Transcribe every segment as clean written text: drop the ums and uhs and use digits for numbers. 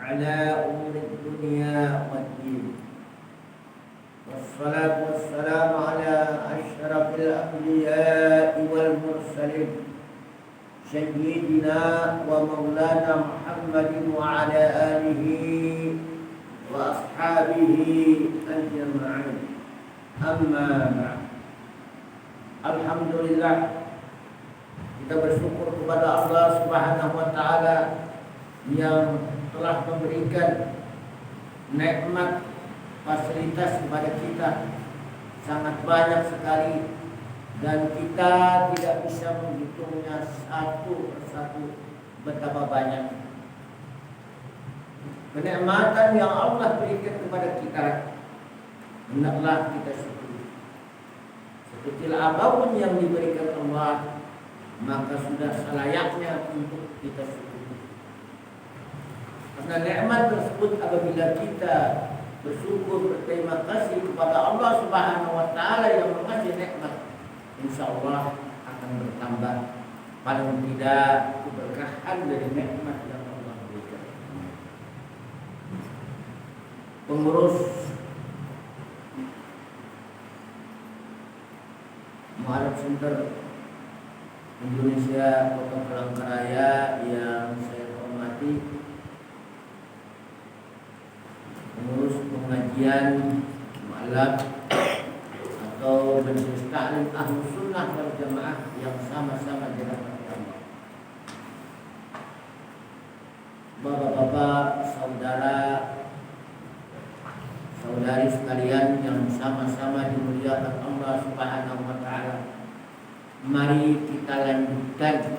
على أمور الدنيا والدين، والصلاة والسلام على أشرف الأنبياء والمرسلين سيدنا ومولانا محمد وعلى آله وأصحابه أجمعين. أما بعد. Alhamdulillah, kita bersyukur kepada Allah Subhanahu wa taala yang telah memberikan nikmat fasilitas kepada kita sangat banyak sekali, dan kita tidak bisa menghitungnya satu persatu betapa banyak kenikmatan yang Allah berikan kepada kita. Hendaklah kita syukuri. Sekecil apapun yang diberikan Allah, maka sudah selayaknya untuk kita syukuri. Karena nikmat tersebut apabila kita bersyukur, berterima kasih kepada Allah Subhanahu wa taala yang mengasih nikmat, insyaallah akan bertambah paling tidak keberkahan dari nikmat yang Allah berikan. Pengurus Muharram Center Indonesia Kota Palangkaraya yang saya hormati, pengurus pengajian malam atau majelis taklim Ahlus Sunnah wal Jamaah yang sama-sama dirahmati Allah, bapak-bapak, saudara-saudari sekalian yang sama-sama dimuliakan Allah Subhanahu wa taala. Mari kita lanjutkan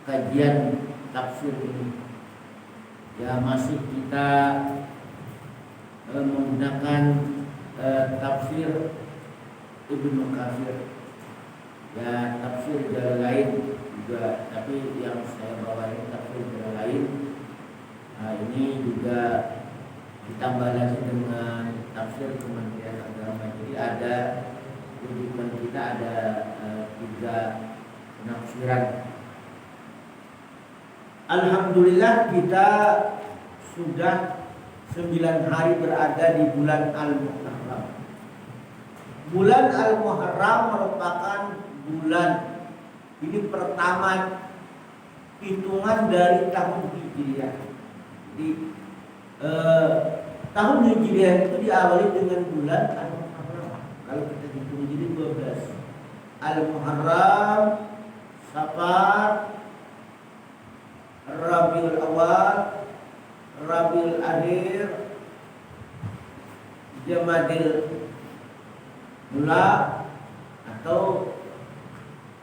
kajian tafsir ini. Ya, masih kita menggunakan tafsir Ibnu Katsir. Ya, tafsir jalan lain juga, tapi yang saya bawa ini tafsir jalan lain. Nah, ini juga ditambah lagi dengan tafsir Kementerian Agama. Jadi ada rujukan kita ada 3 penafsiran. Alhamdulillah, kita sudah 9 hari berada di bulan Al-Muharram. Bulan Al-Muharram merupakan bulan ini pertama hitungan dari tahun Hijriah. Di tahun Hijriah itu diawali dengan bulan Al-Muharram. Kalau kita hitung jadi 12. Al-Muharram, Safar, Rabiul Awal, Rabiul Akhir, Jamadil Ula atau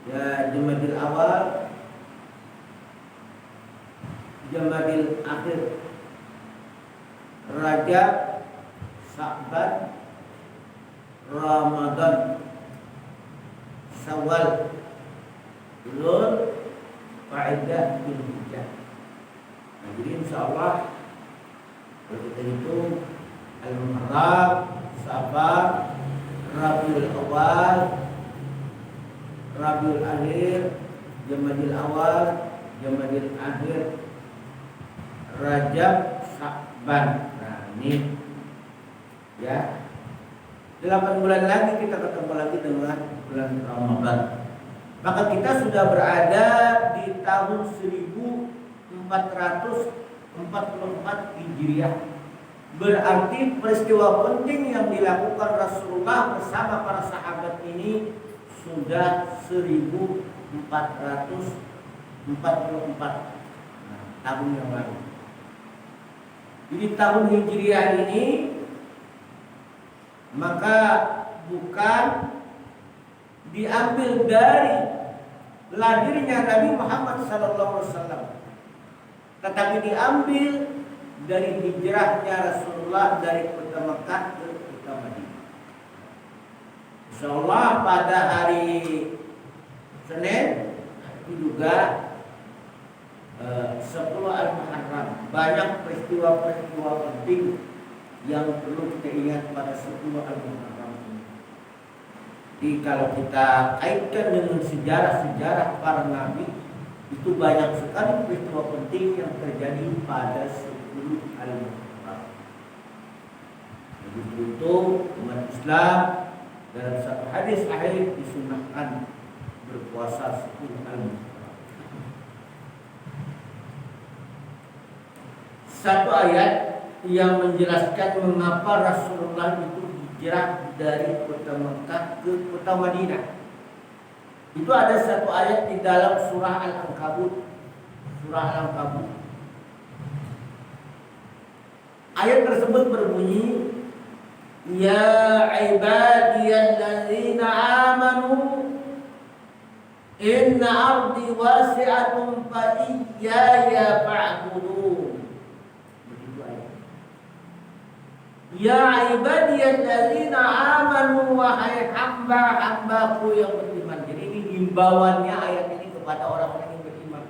ya Jamadil Awal, Jamadil Akhir, Rajab, Sya'ban, Ramadan, Syawal, Dzulhijjah, Qa'dah, Dzulhijjah. Nah, jadi insyaallah kalau kita hitung Al-Muharram, Safar, Rabiul Awal, Rabiul Akhir, Jamadil Awal, Jamadil Akhir, Rajab, Sya'ban. Nah, ini ya 8 bulan lagi kita ketemu lagi dengan bulan Ramadan. Maka kita sudah berada di tahun 1444 Hijriah. Berarti peristiwa penting yang dilakukan Rasulullah bersama para sahabat ini sudah 1444 tahun yang lalu. Jadi tahun Hijriah ini maka bukan diambil dari lahirnya Nabi Muhammad SAW, tetapi diambil dari hijrahnya Rasulullah dari kota Mekah ke kota Madinah. Insyaallah pada hari Senin itu juga 10 Al-Muharram, banyak peristiwa-peristiwa penting yang perlu kita ingat pada 10 Al-Muharram ini. Jadi kalau kita kaitkan dengan sejarah-sejarah para nabi, Itu banyak sekali peristiwa penting yang terjadi pada 10 Al-Muharram. Begitu itu umat Islam dalam satu hadis akhir disunahkan berpuasa 10 Al-Muharram. Satu ayat yang menjelaskan mengapa Rasulullah itu hijrah dari kota Mekah ke kota Madinah. Itu ada satu ayat di dalam surah Al-Ankabut. Surah Al-Ankabut. Ayat tersebut berbunyi, Ya ibadiyalladzina amanu inna ardi wasi'atun fa iyaya fa'budun. Begitu ayat. Ya ibadiyalladzina amanu, wahai hamba-hambaku yang beriman. Jadi ini himbauannya ayat ini kepada orang-orang yang beriman.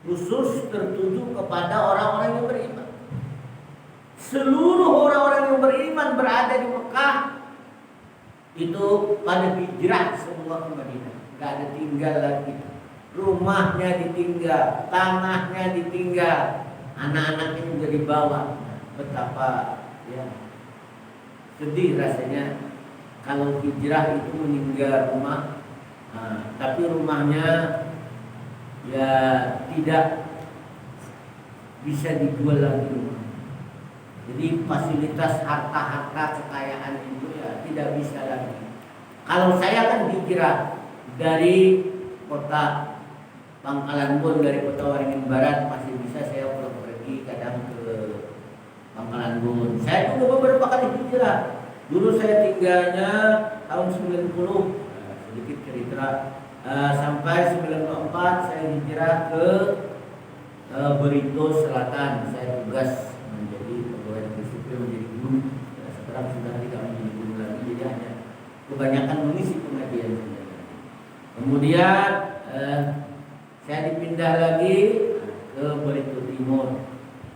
Khusus tertuju kepada orang-orang yang beriman. Seluruh orang-orang yang beriman berada di Mekah itu pada hijrah semua ke Madinah. Gak ada tinggal lagi. Rumahnya ditinggal, tanahnya ditinggal, anak-anaknya juga dibawa. Betapa ya sedih rasanya kalau hijrah itu meninggal rumah, tapi rumahnya ya tidak bisa dijual lagi rumah. Jadi fasilitas harta-harta kekayaan itu ya tidak bisa lagi. Kalau saya kan hijrah dari kota Pangkalan Bun, dari kota Waringin Barat, masih bisa saya pulang pergi kadang ke Pangkalan Bun. Saya juga beberapa kali hijrah. Dulu saya tinggalnya tahun 90, sedikit cerita, sampai 94 saya hijrah ke Barito Selatan. Saya tugas menjadi pegawai negeri sipil, menjadi guru. Sekarang sudah tidak menjadi guru lagi, jadi hanya kebanyakan mengisi pengajian. Kemudian saya dipindah lagi ke Barito Timur.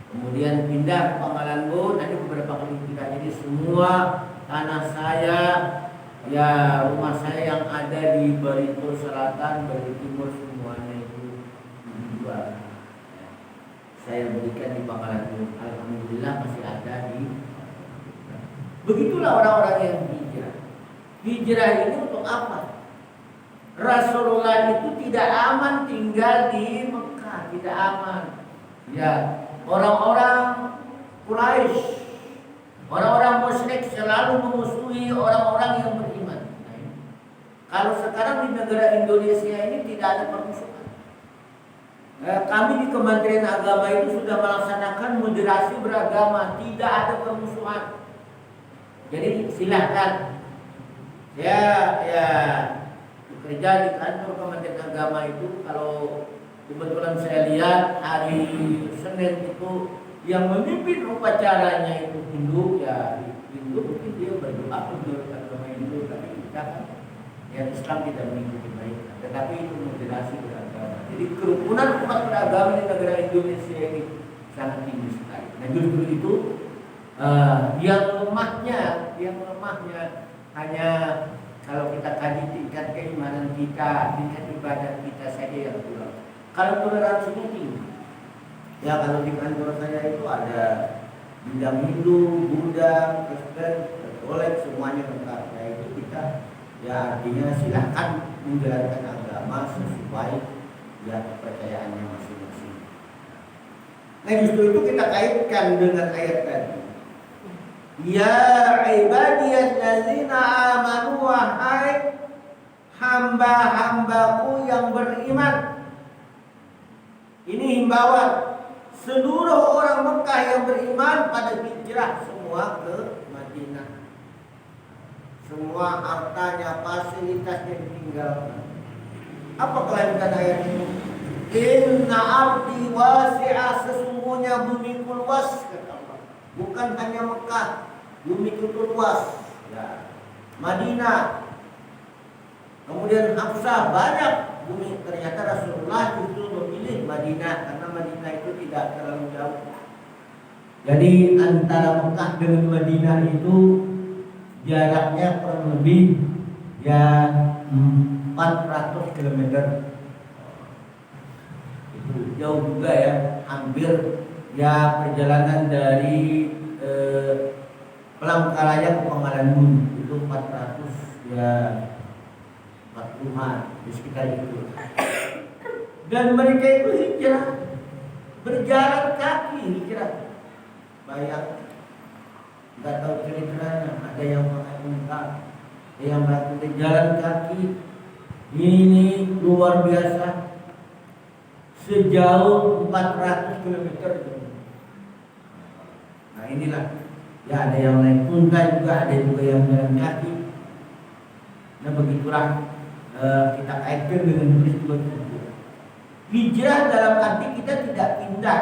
Kemudian pindah ke Pangkalan Bun, ada beberapa kali pindah. Jadi semua tanah saya, ya rumah saya yang ada di Barito Selatan, Barito Timur, semuanya itu dijual. Saya berikan di Pangkalan Bun. Alhamdulillah masih ada di. Begitulah orang-orang yang hijrah. Hijrah ini untuk apa? Rasulullah itu tidak aman tinggal di Mekah, tidak aman. Ya, orang-orang Quraisy, orang-orang musyrik selalu memusuhi orang-orang yang beriman. Kalau sekarang di negara Indonesia ini tidak ada permusuhan. Kami di Kementerian Agama itu sudah melaksanakan moderasi beragama, tidak ada permusuhan. Jadi silahkan ya bekerja di kantor Kementerian Agama itu. Kalau kebetulan saya lihat hari Senin itu yang memimpin upacaranya itu Hindu, ya Hindu mungkin dia berdoa menurut agama Hindu, tapi kita kan ya Islam tidak mengikuti mereka. Tetapi itu moderasi beragama. Jadi kerukunan umat beragama di negara Indonesia ini sangat tinggi sekali. Nah justru itu yang lemahnya hanya kalau kita kaji tingkat keimanan kita, tingkat ibadah kita saja yang kurang. Kalau toleransinya tinggi. Ya kalau di kantor saya itu ada bidang Hindu, Buddha, Kristen, Katolik, semuanya lengkap. Nah itu kita ya artinya silahkan menjalankan agama sesuai ya kepercayaannya masing-masing. Nah justru itu kita kaitkan dengan ayat tadi. Ya ibadiyalladzina amanu, wahai hamba-hambaku yang beriman. Ini himbauan seluruh orang Mekah yang beriman pada hijrah semua ke Madinah. Semua hartanya, fasilitasnya ditinggalkan. Apa kelanjutan ayat ini? Inna ardi wasi'ah, sesungguhnya bumiku luas, kata Allah. Bukan hanya Mekah, bumi itu luas. Ya. Madinah, kemudian Hafsah, banyak bumi. Ternyata Rasulullah justru memilih Madinah karena Madinah itu tidak terlalu jauh. Jadi antara Mekah dengan Madinah itu jaraknya kurang lebih ya 400 km. jauh juga ya, hampir ya perjalanan dari Palangkaraya ke Pangkalan Bun itu 400 ya 40-an di sekitar itu. Dan mereka itu hijrah, berjalan kaki hijrah. Bayang, nggak tahu ceritanya, ada yang mengangkat, ada yang melakukan jalan kaki. Ini luar biasa, sejauh 400 km. Nah inilah, ya ada yang naik unta juga, ada juga yang jalan kaki. Nah begitulah kita kaitkan dengan peristiwa tersebut. Hijrah dalam arti kita tidak pindah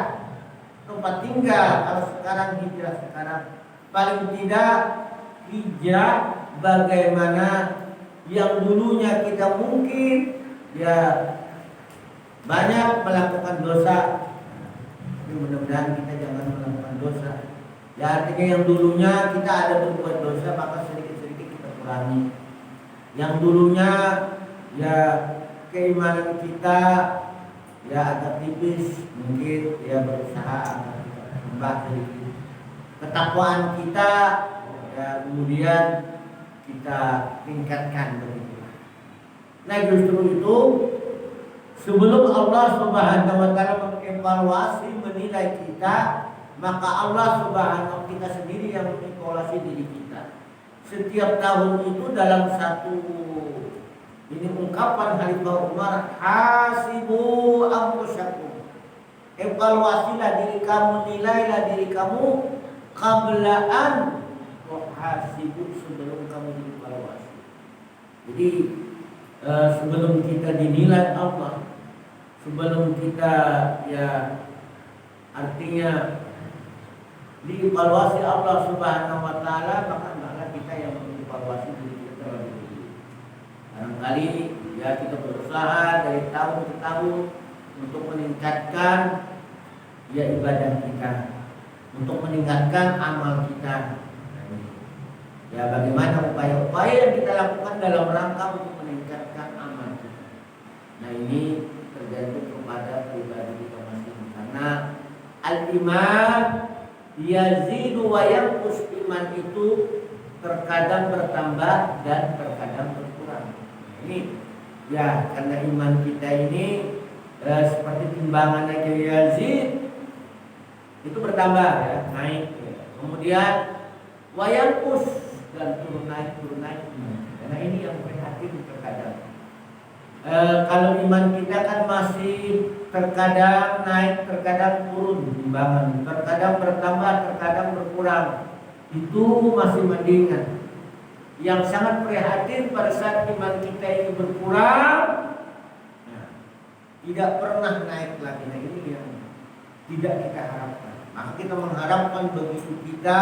tempat tinggal. Kalau sekarang hijrah sekarang, paling tidak hijrah bagaimana yang dulunya kita mungkin ya banyak melakukan dosa. Tapi mudah-mudahan kita jangan melakukan dosa. Ya artinya yang dulunya kita ada berbuat dosa, maka sedikit-sedikit kita kurangi. Yang dulunya ya keimanan kita ya agak tipis, mungkin ya berusaha agar kita tambah sedikit. Ketakwaan kita ya kemudian kita tingkatkan begitu. Nah justru itu sebelum Allah Subhanahu wa taala mengevaluasi menilai kita, maka Allah Subhanahu kita sendiri yang mengevaluasi diri kita. Setiap tahun itu dalam satu ini ungkapan Khalifah Umar, hasibu anfusakum. Evaluasilah diri kamu, nilailah diri kamu qablaan tuhasibu, sebelum kamu dievaluasi. Jadi sebelum kita dinilai Allah, sebelum kita ya artinya dievaluasi Allah Subhanahu wa taala, maka hendaklah kita yang mengevaluasi diri kita terlebih dahulu. Barangkali ya kita berusaha dari tahun ke tahun untuk meningkatkan ya ibadah kita, untuk meningkatkan amal kita. Ya bagaimana upaya-upaya yang kita lakukan dalam rangka untuk meningkatkan amal kita. Nah ini tergantung kepada pribadi kita masing-masing. Karena al-iman yazidu wa yanqus, iman itu terkadang bertambah dan terkadang berkurang. Ini ya karena iman kita ini seperti timbangan naik yazid itu bertambah ya, naik ya. Kemudian wa yanqus dan turun naik. Karena ini yang prihatin terkadang. Kalau iman kita kan masih terkadang naik, terkadang turun timbangan, terkadang bertambah, terkadang berkurang. Itu masih mendingan. Yang sangat prihatin pada saat iman kita ini berkurang, nah, tidak pernah naik lagi. Nah ini yang tidak kita harapkan. Maka kita mengharapkan begitu kita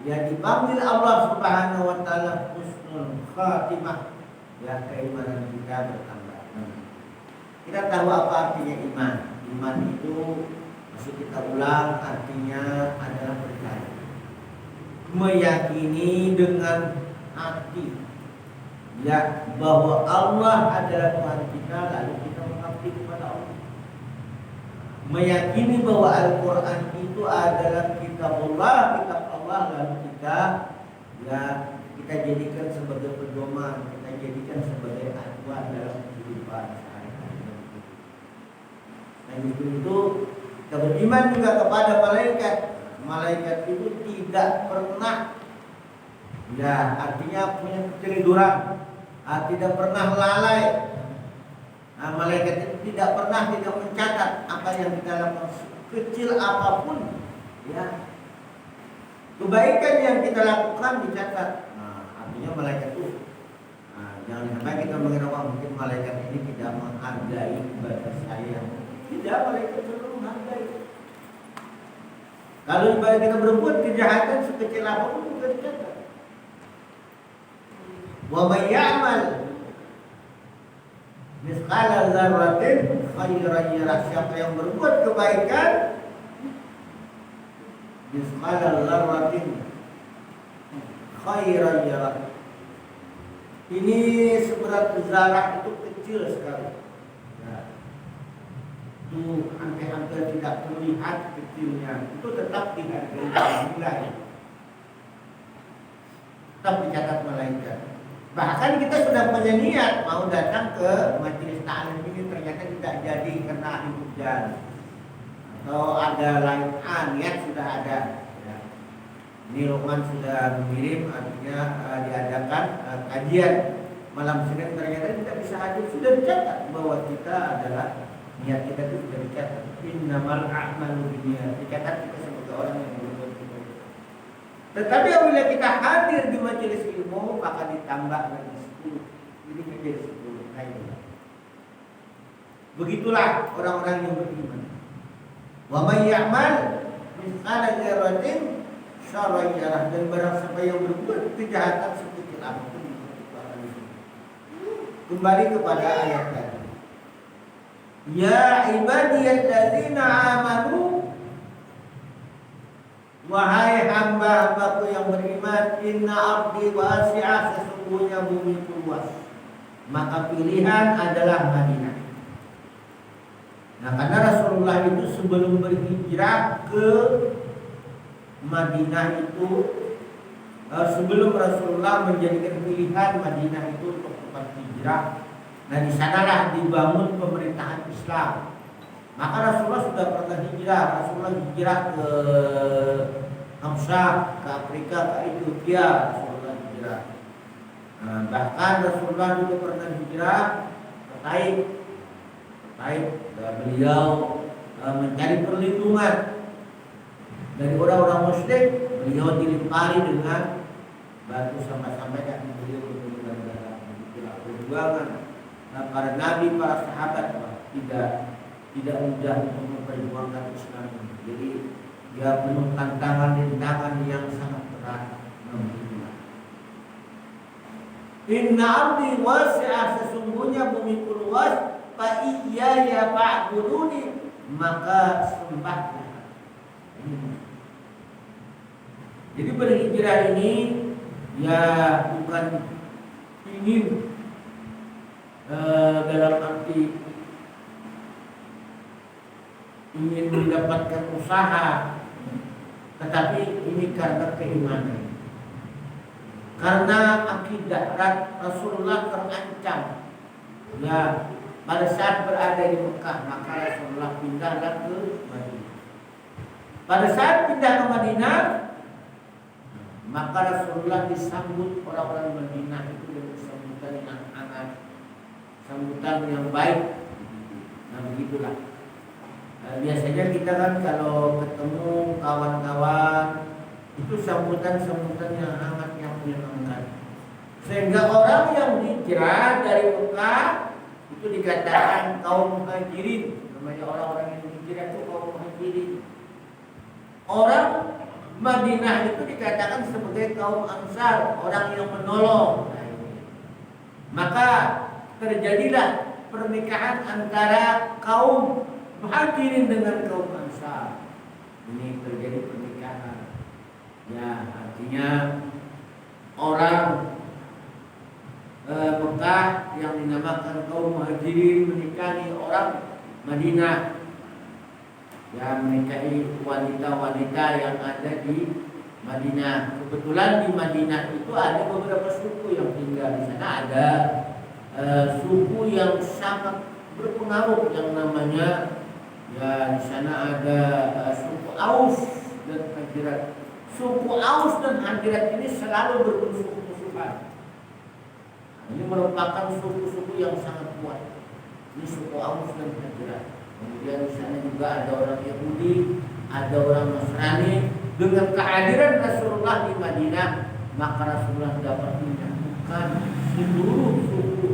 ya dipanggil Allah Subhanahu wa taala husnul khatimah, ya keimanan kita bertambah. Kita tahu apa artinya iman. Iman itu masih kita ulang, artinya adalah percaya, meyakini dengan hati ya bahwa Allah adalah Tuhan kita, lalu kita mengabdi kepada Allah. Meyakini bahwa Al-Quran itu adalah kitab Allah, lalu kita ya kita jadikan sebagai pedoman, kita jadikan sebagai acuan dalam kehidupan sehari-hari. Nah itu kita beriman juga kepada malaikat. Malaikat itu tidak pernah ya artinya punya keceliduran, tidak pernah lalai. Nah, malaikat itu tidak pernah tidak mencatat apa yang kita lakukan, kecil apapun ya. Kebaikan yang kita lakukan dicatat. Nah, artinya malaikat itu jangan sampai kita mengira mungkin malaikat ini tidak menghargai ibadah saya. Tidak, malaikat selalu menghargai. Kalau ibadah kita berbuat kejahatan sekecil apapun juga dicatat. Wa may ya'mal mithqala dzarratin khairan yarah, siapa yang berbuat kebaikan mithqala dzarratin khairan yarah, ini seberat zarah itu kecil sekali ya. itu hampir-hampir tidak terlihat kecilnya, itu tetap dihargai nilai, tetap dicatat malaikat. Bahkan kita sudah punya niat mau datang ke majelis ta'lim ini, ternyata tidak jadi karena hari hujan atau ada lain niat sudah ada. Ya. Ini Luqman sudah mengirim, artinya diadakan kajian malam Senin, ternyata tidak bisa hadir, sudah dicatat bahwa kita adalah niat kita itu sudah dicatat. Innamal a'malu binniyat, dicatat kita sebagai orang yang berbuat baik. Tetapi apabila kita hadir di majelis ilmu, maka ditambah lagi 10, jadi menjadi 10. Begitulah orang-orang yang beriman. Wa may ya'mal mithqala dzarratin syarran yarah, dan barang siapa yang berbuat kejahatan sekecil apapun itu akan disebut. Kembali kepada ayat tadi. Ya ibadiyalladzina amanu, wahai hamba-hambaku yang beriman, inna ardi wasi'ah, sesungguhnya bumi itu luas. Maka pilihan adalah Madinah. Nah, karena Rasulullah itu sebelum berhijrah ke Madinah itu, sebelum Rasulullah menjadikan pilihan Madinah itu untuk tempat hijrah, nah di sanalah dibangun pemerintahan Islam. Maka Rasulullah sudah pernah hijrah. Rasulullah hijrah ke Hamsyah, ke Afrika, ke Ethiopia. Rasulullah hijrah. Nah, bahkan Rasulullah juga pernah hijrah ke Taif. Beliau mencari perlindungan dari orang-orang musyrik. Beliau dilimpari dengan batu sama-sama yang beliau benar-benar dalam perjuangan. Nah, para nabi, para sahabat tidak mudah untuk memperjuangkan Islam ini. Jadi dia penuh tantangan yang sangat berat. Inna ardi wasi'ah, sesungguhnya bumi luas, fa iyaya fa'buduni, maka sembahlah. Jadi berhijrah ini ya bukan ingin dalam arti ingin mendapatkan usaha, tetapi ini karena keimanan, karena akidah. Rasulullah terancam ya pada saat berada di Mekah, maka Rasulullah pindahlah ke Madinah. Pada saat pindah ke Madinah, maka Rasulullah disambut orang-orang Madinah itu dengan sambutan yang hangat, sambutan yang baik. Nah begitulah. Biasanya kita kan kalau ketemu kawan-kawan itu sambutan yang hangat, yang menyenangkan. Sehingga orang yang hijrah dari Mekah itu dikatakan kaum muhajirin. Namanya orang-orang yang hijrah itu kaum muhajirin. Orang Madinah itu dikatakan sebagai kaum Ansar, orang yang menolong. Maka terjadilah pernikahan antara kaum Muhajirin dengan kaum Ansar. Ini terjadi pernikahan. Ya, artinya orang Mekah yang dinamakan kaum Muhajirin menikahi orang Madinah. Ya, menikahi wanita-wanita yang ada di Madinah. Kebetulan di Madinah itu ada beberapa suku yang tinggal di sana. Ada suku yang sangat berpengaruh yang namanya, ya di sana ada suku Aus dan Hajirat. Suku Aus dan Hajirat ini selalu bermusuh-musuhan. Ini merupakan suku-suku yang sangat kuat. Ini suku Aus dan Hajirat. Kemudian di sana juga ada orang Yahudi, ada orang Nasrani. Dengan kehadiran Rasulullah di Madinah, maka Rasulullah dapat menyatukan seluruh suku,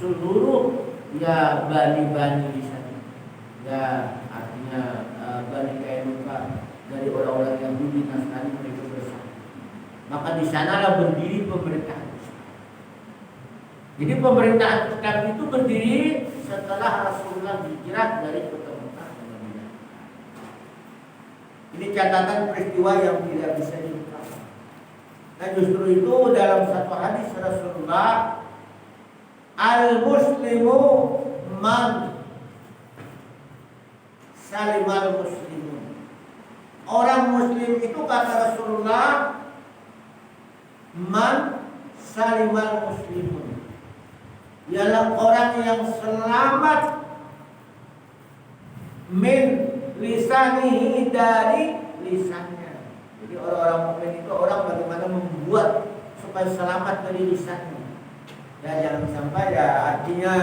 seluruh ya bani-bani di sana. Ya artinya Bani Kainuka, dari orang-orang Yahudi, Nasrani, mereka bersama. Maka di sanalah berdiri pemerintahan Islam. Jadi pemerintahan Islam itu berdiri setelah Rasulullah hijrah dari kota Mekah ke Madinah. Ini catatan peristiwa yang tidak bisa dilupakan. Nah justru itu dalam satu hadis Rasulullah, al-muslimu man salimal muslimun. Orang muslim itu kata Rasulullah, man salimal muslimun, ialah orang yang selamat min lisanihi, dari lisannya. Jadi orang-orang mukmin itu orang bagaimana membuat supaya selamat dari lisannya. Ya jangan sampai ya artinya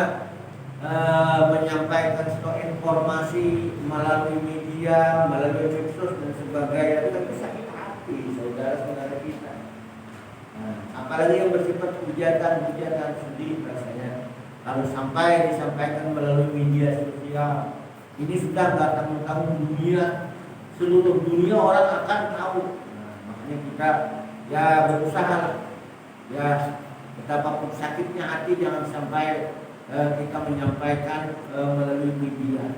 menyampaikan suatu informasi melalui media, melalui medsos dan sebagainya, itu kan sakit hati saudara-saudara kita. Nah, apalagi yang bersifat hujatan sedih rasanya. Kalau sampai disampaikan melalui media sosial, ini sudah nggak tanggung-tanggung dunia, seluruh dunia orang akan tahu. Nah, makanya kita ya berusaha ya, betapapun sakitnya hati jangan sampai kita menyampaikan melalui media.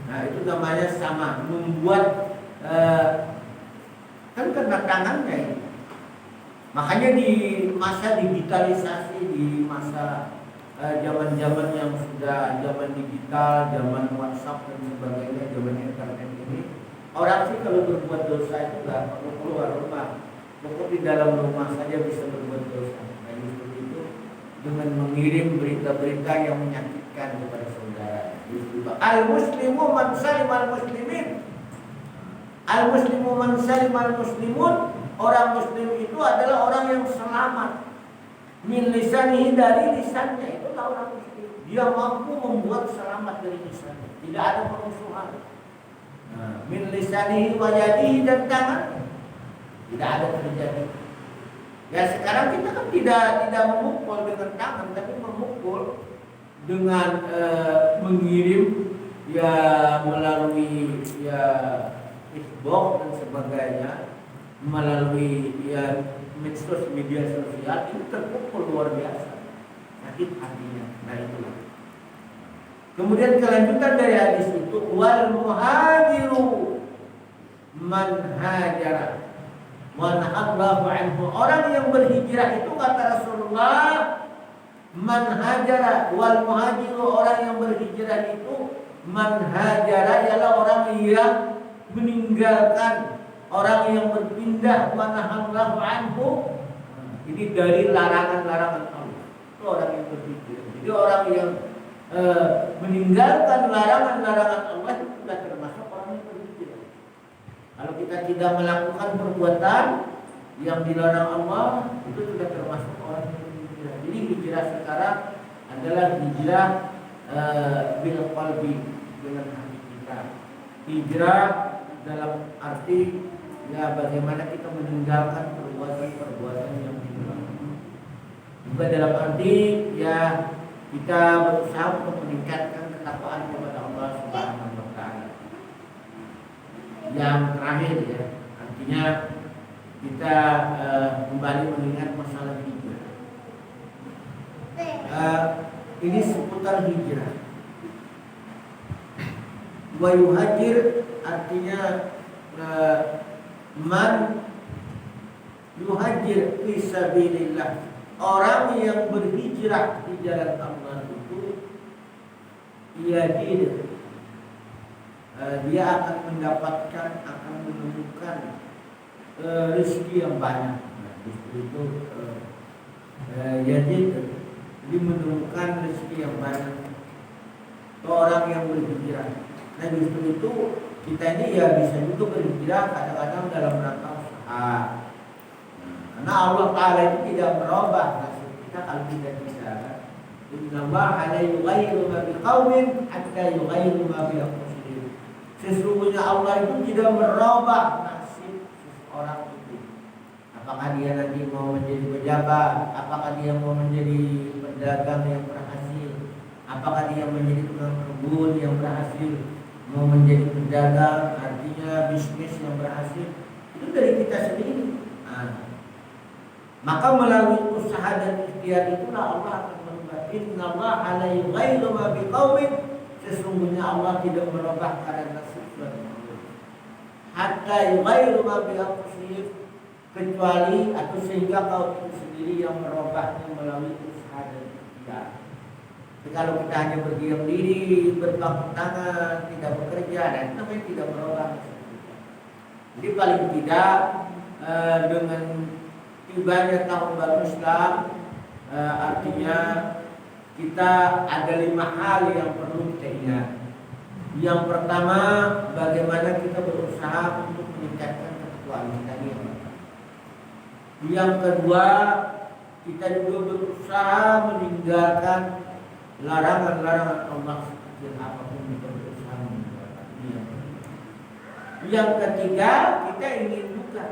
Nah itu namanya sama membuat kan kena tangannya ini. Makanya di masa digitalisasi, di masa zaman-zaman yang sudah zaman digital, zaman WhatsApp dan sebagainya, zaman internet ini, orang sih kalau berbuat dosa itu nggak perlu keluar rumah, cukup di dalam rumah saja bisa berbuat dosa. Nah seperti itu dengan mengirim berita-berita yang menyakitkan kepada saudara. Al-muslimu man salimal muslimin. Al-muslimu man salimal muslimun. Orang muslim itu adalah orang yang selamat min lisanihi, dari lisannya. Itulah orang muslim. Dia mampu membuat selamat dari lisannya. Tidak ada permusuhan. Nah, min lisanihi wa yadihi, dan tangan tidak ada terjadi. Ya sekarang kita kan tidak memukul dengan tangan, tapi memukul dengan mengirim ya melalui ya Xbox dan sebagainya, melalui ya medsos, media sosial, itu terpukul luar biasa, sakit hatinya. Nah itulah. Kemudian kelanjutan dari hadis itu, wal muhajiru man hajara man Allahu anhu. Orang yang berhijrah itu kata Rasulullah, man hajara, wal muhajiru, orang yang berhijrah itu man hajara, ialah orang yang meninggalkan, orang yang berpindah, man Allahu anhu. Ini dari larangan-larangan Allah. Itu orang yang berhijrah. Jadi orang yang meninggalkan larangan-larangan Allah itu sudah termasuk orang yang berhijrah. Kalau kita tidak melakukan perbuatan yang dilarang Allah, itu sudah termasuk orang yang berhijrah. Jadi hijrah sekarang adalah hijrah bil qalbi, dengan hati kita. Hijrah dalam arti ya bagaimana kita meninggalkan perbuatan-perbuatan yang dilarang. Juga dalam arti ya kita berusaha untuk meningkatkan ketakwaan kepada Allah Subhanahu wa taala. Yang terakhir ya, artinya kita kembali mengingat masalah hijrah. Ini seputar hijrah. Wa yuhajir artinya man yuhajir fi sabilillah. Orang yang berhijrah di jalan Allah itu dia akan mendapatkan, akan menemukan rezeki yang banyak. Nah, itu jadi menemukan rezeki yang banyak. Orang yang berhijrah. Nah justru itu kita ini ya bisa juga berhijrah kadang-kadang dalam rangka usaha. Karena Allah Ta'ala itu tidak merubah nasib kita kalau kita bisa. Innallaha la yughayyiru ma biqaumin hatta yughayyiru ma bi anfusihim. Sesungguhnya Allah itu tidak merubah nasib seseorang itu. Apakah dia nanti mau menjadi pejabat, apakah dia mau menjadi pedagang yang berhasil, apakah dia menjadi tukang kebun yang berhasil, mau menjadi pedagang artinya bisnis yang berhasil, itu dari kita sendiri. Maka melalui usaha dan ikhtiar itulah Allah akan merubah. Innallaha la yughayyiru ma biqaumin. Sesungguhnya Allah tidak merubah keadaan nasib suatu manusia. Hatta yughayyiru ma bi anfusihim, kecuali atau sehingga kaum itu sendiri yang merubahnya melalui usaha dan ikhtiar. Kalau kita hanya berdiam diri, berpangku tangan, tidak bekerja, dan itu namanya tidak berubah. Jadi paling tidak dengan tibanya tahun baru Islam, artinya kita ada 5 hal yang perlu kita ingat. Yang pertama, bagaimana kita berusaha untuk meningkatkan ketakwaan kita ini. Yang kedua, kita juga berusaha meninggalkan larangan-larangan Allah sekecil apapun kita berusaha meninggalkan. Yang ketiga, kita ingin buka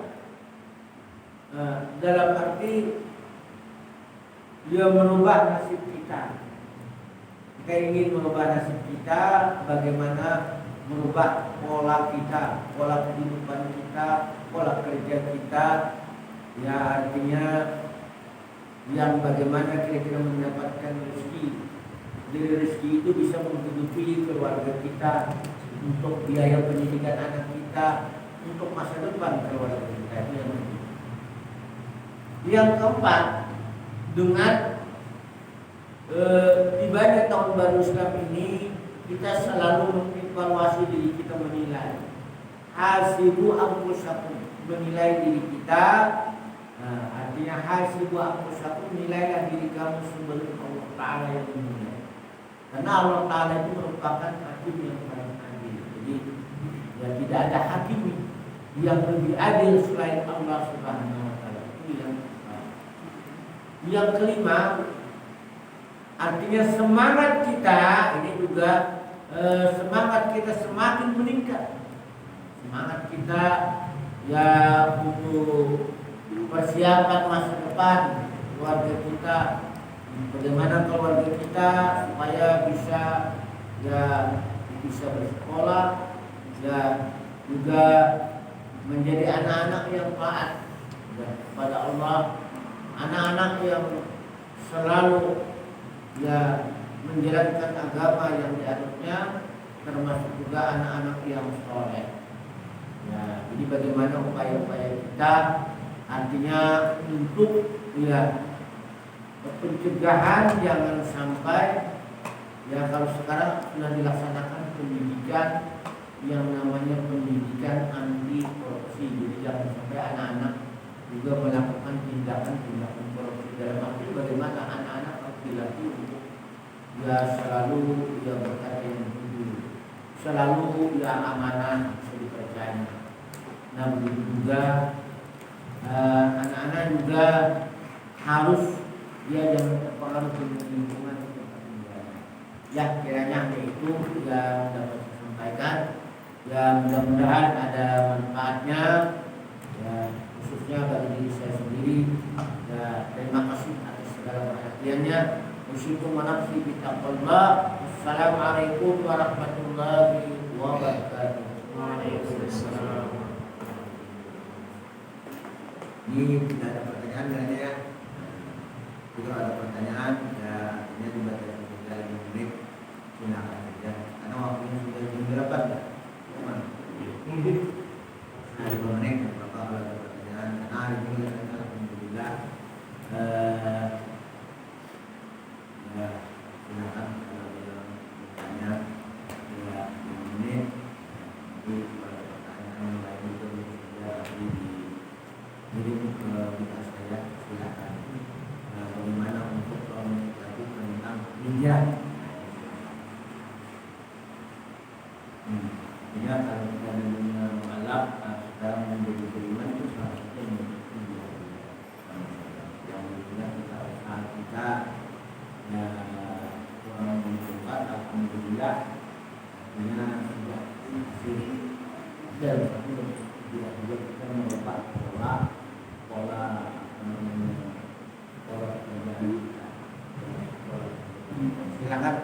dalam arti dia merubah nasib kita. Kita ingin merubah nasib kita, bagaimana merubah pola kita, pola kehidupan kita, pola kerja kita. Ya, artinya yang bagaimana kira-kira mendapatkan rezeki. Jadi rezeki itu bisa menghidupi keluarga kita, untuk biaya pendidikan anak kita, untuk masa depan keluarga kita. Itu yang keempat, dengan tibanya tahun baru Islam ini, kita selalu mengevaluasi diri kita, menilai. Hasibu anfusakum, menilai diri kita. Artinya hasibu anfusakum, nilailah diri kamu sebelum Allah Ta'ala yang menilai. Karena Allah Ta'ala itu merupakan hakim yang paling adil. Jadi ya tidak ada hakim yang lebih adil selain Allah Subhanahu wa Ta'ala. Itu yang kelima, artinya semangat kita ini juga semangat kita semakin meningkat. Semangat kita ya untuk persiapan masa depan keluarga kita, bagaimana keluarga kita supaya bisa bersekolah, ya juga menjadi anak-anak yang taat kepada Allah, anak-anak yang selalu ya menjalankan agama yang dianutnya, termasuk juga anak-anak yang soleh. Ya, jadi bagaimana upaya-upaya kita, artinya untuk ya pencegahan, jangan sampai ya kalau sekarang sudah dilaksanakan pendidikan yang namanya pendidikan anti korupsi. Jadi jangan sampai anak-anak juga melakukan tindakan-tindakan korupsi. Dalam arti bagaimana anak-anak harus dilatih untuk ya selalu ya berkata yang jujur, selalu ya amanah, bisa dipercaya. Nah begitu juga anak-anak juga harus dia jangan terpengaruh dengan lingkungan tempat tinggalnya. Ya kiranya itu yang dapat saya sampaikan. Ya mudah-mudahan ada manfaatnya. Ya khususnya bagi diri saya sendiri. Ya terima kasih atas segala perhatiannya. Usyukur nafsi bittaqwallah. Assalamualaikum warahmatullahi wabarakatuh. Waalaikumsalam. Ini tidak ada pertanyaan kayaknya ya. Jika ada pertanyaan ya ini dibaca tinggal 5 menit, silakan saja. Karena waktunya sudah jam berapa ya? Nah 5 menit Bapak kalau ada pertanyaan. Karena hari ini alhamdulillah ya silakan kalau ada bertanya ya 5 menit. Nanti kalau ada pertanyaan lain itu sudah dikirim ke kita saya, silakan. Bagaimana untuk komunikasi tentang hijrah? Ya kalau kita dunia mualaf sekarang menjadi beriman itu salah satu yang juga kita usaha kita ya kurang mencoba, alhamdulillah artinya sudah masih dan tidak juga kita merubah pola kerjaan kita. Silakan.